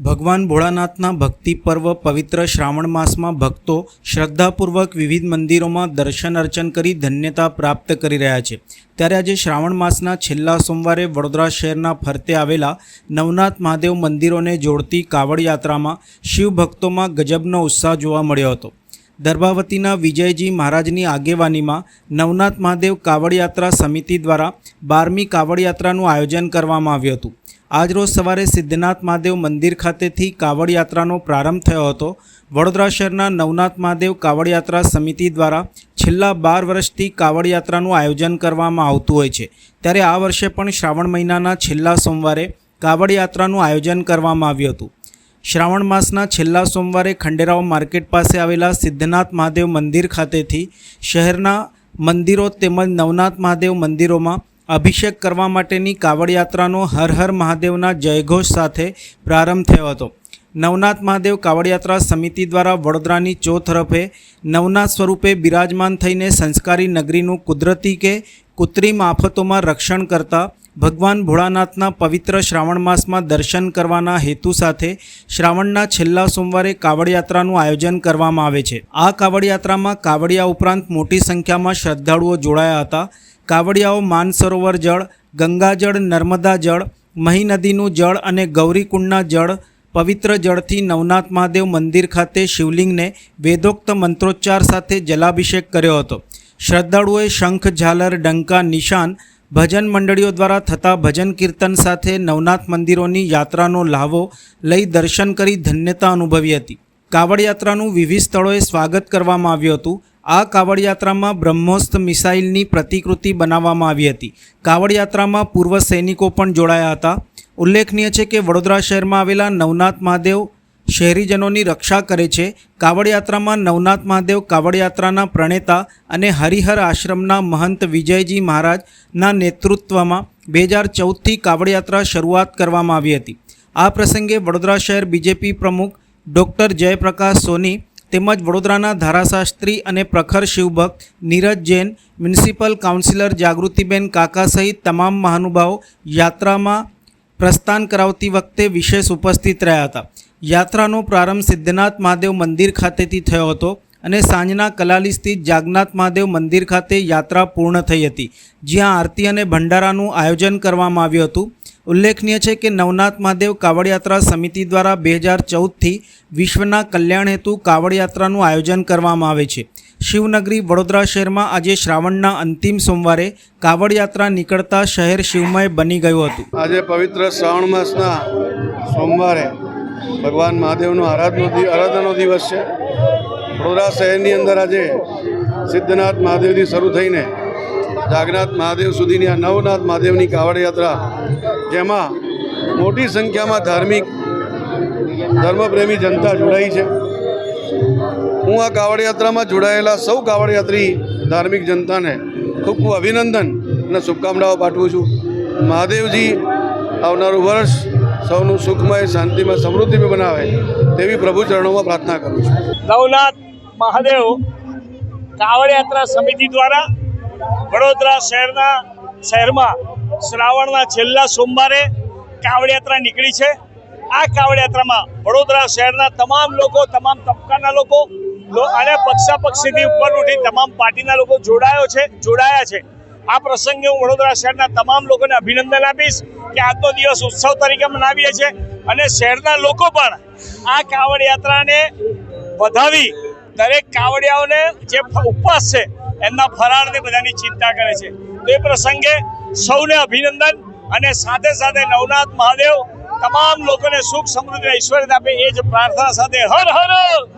ભગવાન ભોળાનાથના ભક્તિ પર્વ પવિત્ર શ્રાવણ માસમાં ભક્તો શ્રદ્ધાપૂર્વક વિવિધ મંદિરોમાં દર્શન અર્ચન કરી ધન્યતા પ્રાપ્ત કરી રહ્યા છે। ત્યારે આજે શ્રાવણ માસના છેલ્લા સોમવારે વડોદરા શહેરના ફરતે આવેલા નવનાથ મહાદેવ મંદિરોને જોડતી કાવડ યાત્રામાં શિવ ભક્તોમાં ગજબનો ઉત્સાહ જોવા મળ્યો હતો। દર્ભાવતીના વિજયજી મહારાજની આગેવાનીમાં નવનાથ મહાદેવ કાવડ યાત્રા સમિતિ દ્વારા 12મી કાવડ યાત્રાનું આયોજન કરવામાં આવ્યું હતું। આજરોજ સવારે સિદ્ધનાથ મહાદેવ મંદિર ખાતેથી કાવડ યાત્રાનો પ્રારંભ થયો હતો। વડોદરા શહેરના નવનાથ મહાદેવ કાવડ યાત્રા સમિતિ દ્વારા છેલ્લા 12 વર્ષથી કાવડ યાત્રાનું આયોજન કરવામાં આવતું હોય છે। ત્યારે આ વર્ષે પણ શ્રાવણ મહિનાના છેલ્લા સોમવારે કાવડ યાત્રાનું આયોજન કરવામાં આવ્યું હતું। શ્રાવણ માસના છેલ્લા સોમવારે ખંડેરાવ માર્કેટ પાસે આવેલા સિદ્ધનાથ મહાદેવ મંદિર ખાતેથી શહેરના મંદિરો તેમજ નવનાથ મહાદેવ મંદિરોમાં અભિષેક કરવા માટેની કાવડ યાત્રાનો હર હર મહાદેવના જયઘોષ સાથે પ્રારંભ થયો હતો। નવનાથ મહાદેવ કાવડ યાત્રા સમિતિ દ્વારા વડોદરાની ચોતરફે નવનાથ સ્વરૂપે બિરાજમાન થઈને સંસ્કારી નગરીનું કુદરતી કે કૃત્રિમ આફતોમાં રક્ષણ કરતા ભગવાન ભોળાનાથના પવિત્ર શ્રાવણ માસમાં દર્શન કરવાના હેતુ સાથે શ્રાવણના છેલ્લા સોમવારે કાવડ યાત્રાનું આયોજન કરવામાં આવે છે। આ કાવડ યાત્રામાં કાવડિયા ઉપરાંત મોટી સંખ્યામાં શ્રદ્ધાળુઓ જોડાયા હતા। કાવડિયાઓ માનસરોવર જળ, ગંગાજળ, નર્મદા જળ, મહી નદીનું જળ અને ગૌરીકુંડના જળ પવિત્ર જળથી નવનાથ મહાદેવ મંદિર ખાતે શિવલિંગને વેદોક્ત મંત્રોચ્ચાર સાથે જલાભિષેક કર્યો હતો। શ્રદ્ધાળુઓએ શંખ, ઝાલર, ડંકા, નિશાન, ભજન મંડળીઓ દ્વારા થતા ભજન કીર્તન સાથે નવનાથ મંદિરોની યાત્રાનો લાહવો લઈ દર્શન કરી ધન્યતા અનુભવી હતી। કાવડ યાત્રાનું વિવિધ સ્થળોએ સ્વાગત કરવામાં આવ્યું હતું। આ કાવડ યાત્રામાં બ્રહ્મોસ્ત્ર મિસાઇલની પ્રતિકૃતિ બનાવવામાં આવી હતી। કાવડ યાત્રામાં પૂર્વ સૈનિકો પણ જોડાયા હતા। ઉલ્લેખનીય છે કે વડોદરા શહેરમાં આવેલા નવનાથ મહાદેવ શહેરીજનોની રક્ષા કરે છે। કાવડ યાત્રામાં નવનાથ મહાદેવ કાવડ યાત્રાના પ્રણેતા અને હરિહર આશ્રમના મહંત વિજયજી મહારાજના નેતૃત્વમાં 2014થી કાવડ યાત્રા શરૂઆત કરવામાં આવી હતી। આ પ્રસંગે વડોદરા શહેર બીજેપી પ્રમુખ ડૉક્ટર જયપ્રકાશ સોની તેમજ વડોદરાના ધારાશાસ્ત્રી અને પ્રખર શિવભક્ત નીરજ જૈન, મ્યુનિસિપલ કાઉન્સિલર જાગૃતિબેન કાકા સહિત તમામ મહાનુભાવો યાત્રામાં પ્રસ્થાન કરાવતી વખતે વિશેષ ઉપસ્થિત રહ્યા હતા। યાત્રાનો પ્રારંભ સિદ્ધનાથ મહાદેવ મંદિર ખાતેથી થયો હતો અને સાંજના કલાલી સ્થિત જાગનાથ મહાદેવ મંદિર ખાતે યાત્રા પૂર્ણ થઈ હતી, જ્યાં આરતી અને ભંડારાનું આયોજન કરવામાં આવ્યું હતું। ઉલ્લેખનીય છે કે નવનાથ મહાદેવ કાવડ યાત્રા સમિતિ દ્વારા 2014થી વિશ્વના કલ્યાણ હેતુ કાવડ યાત્રાનું આયોજન કરવામાં આવે છે। શિવનગરી વડોદરા શહેરમાં આજે શ્રાવણના અંતિમ સોમવારે કાવડ યાત્રા નીકળતા શહેર શિવમય બની ગયું હતું। આજે પવિત્ર શ્રાવણ માસના સોમવારે ભગવાન મહાદેવનો આરાધનાનો દિવસ છે। વડોદરા શહેરની અંદર આજે સિદ્ધનાથ મહાદેવથી શરૂ થઈને જાગનાથ મહાદેવ સુધીની આ નવનાથ મહાદેવની કાવડ યાત્રા, જેમાં મોટી સંખ્યામાં ધર્મપ્રેમી જનતા જોડાઈ છે। હું આ કાવડ યાત્રામાં જોડાયેલા સૌ કાવડ યાત્રી ધાર્મિક જનતાને ખૂબ ખૂબ અભિનંદન અને શુભકામનાઓ પાઠવું છું। મહાદેવજી આવનારું વર્ષ સૌનું સુખમય, શાંતિમય, સમૃદ્ધિમય બનાવે તેવી પ્રભુ ચરણોમાં પ્રાર્થના કરું છું। નવનાથ મહાદેવ કાવડ યાત્રા સમિતિ દ્વારા વડોદરા શહેરમાં શ્રાવણના છેલ્લા સોમવારે કાવડ યાત્રા નીકળી છે। આ કાવડ યાત્રામાં વડોદરા શહેરના તમામ લોકો, તમામ તબક્કાના લોકો અને પક્ષાપક્ષીથી ઉપર ઉઠી તમામ પાર્ટીના લોકો જોડાયા છે। આ પ્રસંગે હું વડોદરા શહેરના તમામ લોકોને અભિનંદન આપીશ કે આજનો દિવસ ઉત્સવ તરીકે મનાવીએ છીએ અને શહેરના લોકો પણ આ કાવડ યાત્રાને વધાવી દરેક કાવડિયાઓને જે ઉપવાસ છે એમના ફરાળની બધાની ચિંતા કરે છે। તો એ પ્રસંગે સૌને અભિનંદન અને સાથે સાથે નવનાથ મહાદેવ તમામ લોકોને સુખ, સમૃદ્ધિ, ઐશ્વર્ય આપે એ જ પ્રાર્થના સાથે હર હર